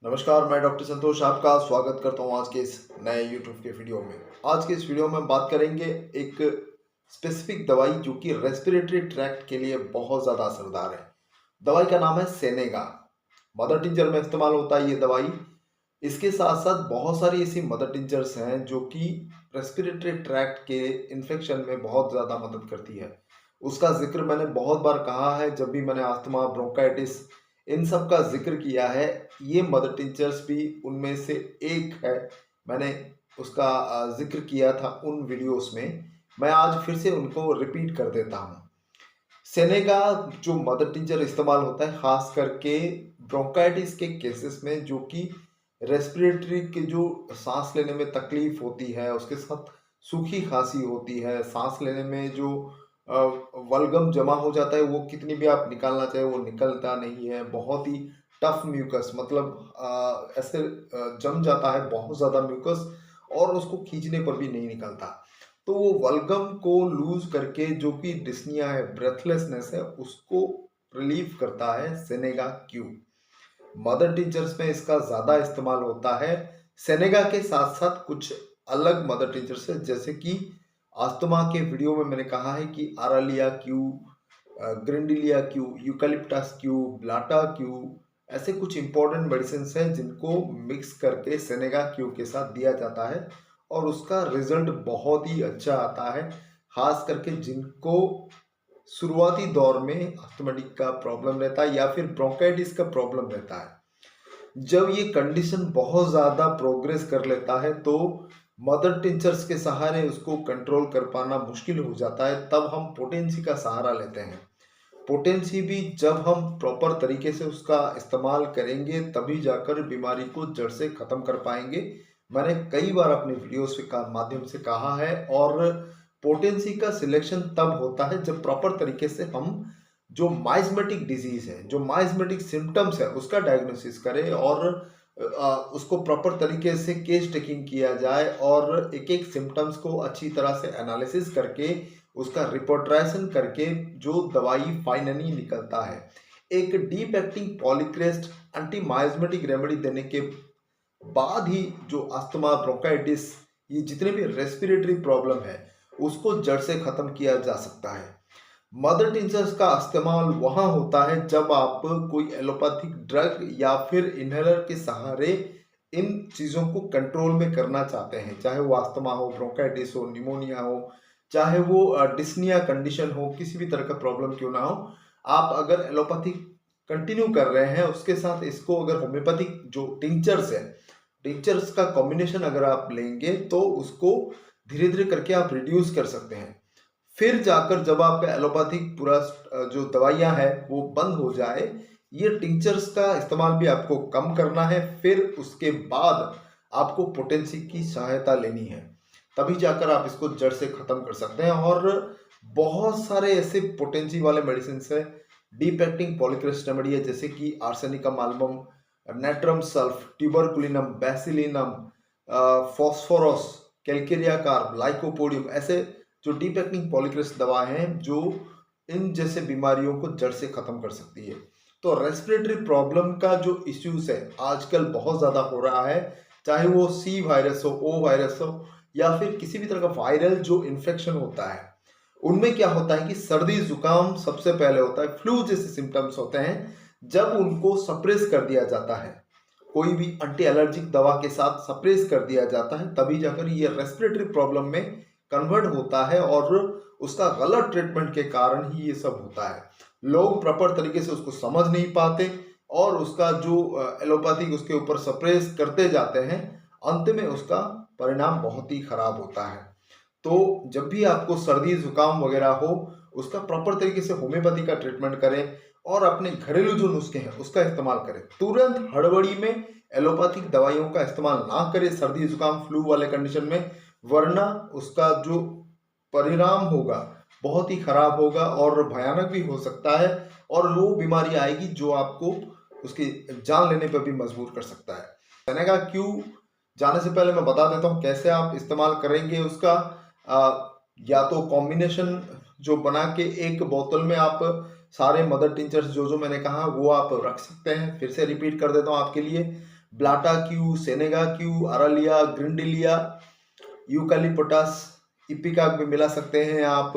नमस्कार, मैं डॉक्टर संतोष आपका स्वागत करता हूँ आज के इस नए यूट्यूब के वीडियो में। आज के इस वीडियो में बात करेंगे एक स्पेसिफिक दवाई जो कि रेस्पिरेटरी ट्रैक्ट के लिए बहुत ज़्यादा असरदार है। दवाई का नाम है सेनेगा। मदर टिंचर में इस्तेमाल होता है ये दवाई। इसके साथ साथ बहुत सारी ऐसी मदर टिंचर्स हैं जो कि रेस्पिरेटरी ट्रैक्ट के इन्फेक्शन में बहुत ज़्यादा मदद करती है। उसका जिक्र मैंने बहुत बार कहा है जब भी मैंने अस्थमा, ब्रोंकाइटिस इन सब का जिक्र किया है। ये मदर टिंचर्स भी उनमें से एक है। मैंने उसका जिक्र किया था उन वीडियोस में। मैं आज फिर से उनको रिपीट कर देता हूँ। सेनेगा जो मदर टिंचर इस्तेमाल होता है खास करके ब्रोंकाइटिस के केसेस में, जो कि रेस्पिरेटरी के जो सांस लेने में तकलीफ होती है, उसके साथ सूखी खांसी होती है, सांस लेने में जो वल्गम जमा हो जाता है वो कितनी भी आप निकालना चाहे वो निकलता नहीं है। बहुत ही टफ म्यूकस, मतलब ऐसे जम जाता है बहुत ज़्यादा म्यूकस, और उसको खींचने पर भी नहीं निकलता। तो वो वल्गम को लूज करके जो कि डिस्निया है, ब्रेथलेसनेस है, उसको रिलीव करता है सेनेगा क्यू। मदर टिंचर्स में इसका ज़्यादा इस्तेमाल होता है। सेनेगा के साथ साथ कुछ अलग मदर टिंचर्स है, जैसे कि अस्थमा के वीडियो में मैंने कहा है कि Aralia Q, Grindelia Q, Eucalyptus Q, Blatta Q, ऐसे कुछ इंपॉर्टेंट मेडिसिन हैं जिनको मिक्स करके सेनेगा क्यू के साथ दिया जाता है और उसका रिजल्ट बहुत ही अच्छा आता है। खास करके जिनको शुरुआती दौर में अस्थमेटिक का प्रॉब्लम रहता है या फिर ब्रोंकाइटिस का प्रॉब्लम रहता है। जब ये कंडीशन बहुत ज़्यादा प्रोग्रेस कर लेता है तो मदर टिंचर्स के सहारे उसको कंट्रोल कर पाना मुश्किल हो जाता है, तब हम पोटेंसी का सहारा लेते हैं। पोटेंसी भी जब हम प्रॉपर तरीके से उसका इस्तेमाल करेंगे तभी जाकर बीमारी को जड़ से ख़त्म कर पाएंगे। मैंने कई बार अपने वीडियोस के माध्यम से कहा है। और पोटेंसी का सिलेक्शन तब होता है जब प्रॉपर तरीके से हम जो माइजमेटिक डिजीज है, जो माइजमेटिक सिम्टम्स है, उसका डायग्नोसिस करें और उसको प्रॉपर तरीके से केस टेकिंग किया जाए और एक एक सिम्टम्स को अच्छी तरह से एनालिसिस करके उसका रिपोर्ट्राइजेशन करके जो दवाई फाइनली निकलता है। एक deep acting polycrest anti miasmatic remedy देने के बाद ही जो अस्थमा, ब्रोंकाइटिस, ये जितने भी रेस्पिरेटरी प्रॉब्लम है उसको जड़ से खत्म किया जा सकता है। मदर टिंचर्स का इस्तेमाल वहाँ होता है जब आप कोई एलोपैथिक ड्रग या फिर इनहेलर के सहारे इन चीज़ों को कंट्रोल में करना चाहते हैं, चाहे वो अस्थमा हो, ब्रोंकाइटिस हो, निमोनिया हो, चाहे वो डिस्निया कंडीशन हो, किसी भी तरह का प्रॉब्लम क्यों ना हो। आप अगर एलोपैथिक कंटिन्यू कर रहे हैं, उसके साथ इसको अगर होम्योपैथिक जो टिंचर्स है, टिंचर्स का कॉम्बिनेशन अगर आप लेंगे तो उसको धीरे धीरे करके आप रिड्यूस कर सकते हैं। फिर जाकर जब आपका एलोपैथिक पूरा जो दवाइयाँ हैं वो बंद हो जाए, ये टिंचर्स का इस्तेमाल भी आपको कम करना है। फिर उसके बाद आपको पोटेंसी की सहायता लेनी है, तभी जाकर आप इसको जड़ से ख़त्म कर सकते हैं। और बहुत सारे ऐसे पोटेंसी वाले मेडिसिन है, डीप एक्टिंग पॉलीक्रेस्ट रेमेडी है, जैसे कि Arsenicum album, Natrum sulph, Tuberculinum, Bacillinum, Phosphorus, Calcarea carb, Lycopodium, ऐसे जो डीप एक्टिंग पॉलीक्रेस्ट दवा हैं जो इन जैसे बीमारियों को जड़ से खत्म कर सकती है। तो रेस्पिरेटरी प्रॉब्लम का जो इश्यूज है आजकल बहुत ज़्यादा हो रहा है, चाहे वो सी वायरस हो, ओ वायरस हो, या फिर किसी भी तरह का वायरल जो इन्फेक्शन होता है। उनमें क्या होता है कि सर्दी जुकाम सबसे पहले होता है, फ्लू जैसे सिम्टम्स होते हैं। जब उनको सप्रेस कर दिया जाता है, कोई भी एंटी एलर्जिक दवा के साथ सप्रेस कर दिया जाता है, तभी जाकर ये रेस्पिरेटरी प्रॉब्लम में कन्वर्ट होता है। और उसका गलत ट्रीटमेंट के कारण ही ये सब होता है। लोग प्रॉपर तरीके से उसको समझ नहीं पाते और उसका जो एलोपैथिक उसके ऊपर सप्रेस करते जाते हैं, अंत में उसका परिणाम बहुत ही खराब होता है। तो जब भी आपको सर्दी जुकाम वगैरह हो, उसका प्रॉपर तरीके से होम्योपैथी का ट्रीटमेंट करें और अपने घरेलू जो नुस्खे हैं उसका इस्तेमाल करें। तुरंत हड़बड़ी में एलोपैथिक दवाइयों का इस्तेमाल ना करें सर्दी जुकाम फ्लू वाले कंडीशन में, वरना उसका जो परिणाम होगा बहुत ही खराब होगा और भयानक भी हो सकता है। और वो बीमारी आएगी जो आपको उसकी जान लेने पर भी मजबूर कर सकता है। सेनेगा क्यू जाने से पहले मैं बता देता हूँ कैसे आप इस्तेमाल करेंगे उसका। या तो कॉम्बिनेशन जो बना के एक बोतल में आप सारे मदर टिंचर्स जो जो मैंने कहा वो आप रख सकते हैं। फिर से रिपीट कर देता हूँ आपके लिए। Blatta Q, senega Q, aralia, grindelia, eucalyptus, ipeca भी मिला सकते हैं आप।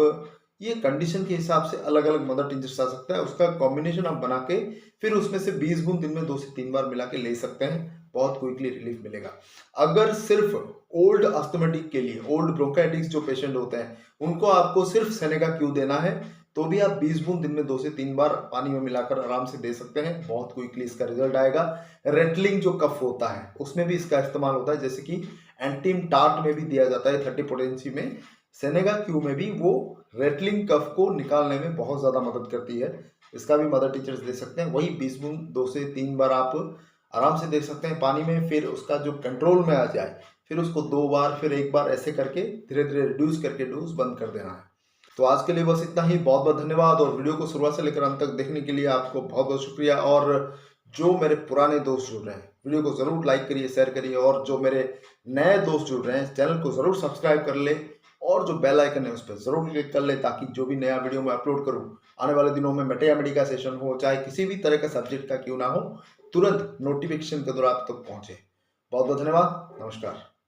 ये कंडीशन के हिसाब से अलग अलग मदर टिंचर्स आ सकता है, उसका कॉम्बिनेशन आप बना के फिर उसमें से 20 बूंद दिन में 2 से 3 बार मिला के ले सकते हैं, बहुत क्विकली रिलीफ मिलेगा। अगर सिर्फ ओल्ड अस्थमेटिक के लिए, ओल्ड ब्रोंकाइटिस जो पेशेंट होते हैं उनको आपको सिर्फ सेनेगा क्यू देना है तो भी आप 20 बूंद दिन में 2 से 3 बार पानी में मिलाकर आराम से दे सकते हैं, बहुत क्विकली इसका रिजल्ट आएगा। रेटलिंग जो कफ होता है उसमें भी इसका इस्तेमाल होता है, जैसे कि एंटीम टार्ट में भी दिया जाता है 30 पोटेंसी में, सेनेगा क्यू में भी वो रेटलिंग कफ को निकालने में बहुत ज़्यादा मदद करती है। इसका भी मदर टीचर्स दे सकते हैं, वही 20 बूंद 2 से 3 बार आप आराम से दे सकते हैं पानी में। फिर उसका जो कंट्रोल में आ जाए फिर उसको 2 बार फिर 1 बार ऐसे करके धीरे धीरे रिड्यूस करके डोज बंद कर देना है। तो आज के लिए बस इतना ही, बहुत बहुत धन्यवाद। और वीडियो को शुरुआत से लेकर अंत तक देखने के लिए आपको बहुत बहुत शुक्रिया। और जो मेरे पुराने दोस्त जुड़ रहे हैं वीडियो को ज़रूर लाइक करिए, शेयर करिए, और जो मेरे नए दोस्त जुड़ रहे हैं चैनल को ज़रूर सब्सक्राइब कर ले और जो बेल आइकन है उस पर ज़रूर क्लिक कर ले, ताकि जो भी नया वीडियो मैं अपलोड करूं आने वाले दिनों में, मेटे या मेडी का सेशन हो चाहे किसी भी तरह का सब्जेक्ट का क्यों ना हो, तुरंत नोटिफिकेशन के द्वारा आप तक पहुंचे। बहुत बहुत धन्यवाद, नमस्कार।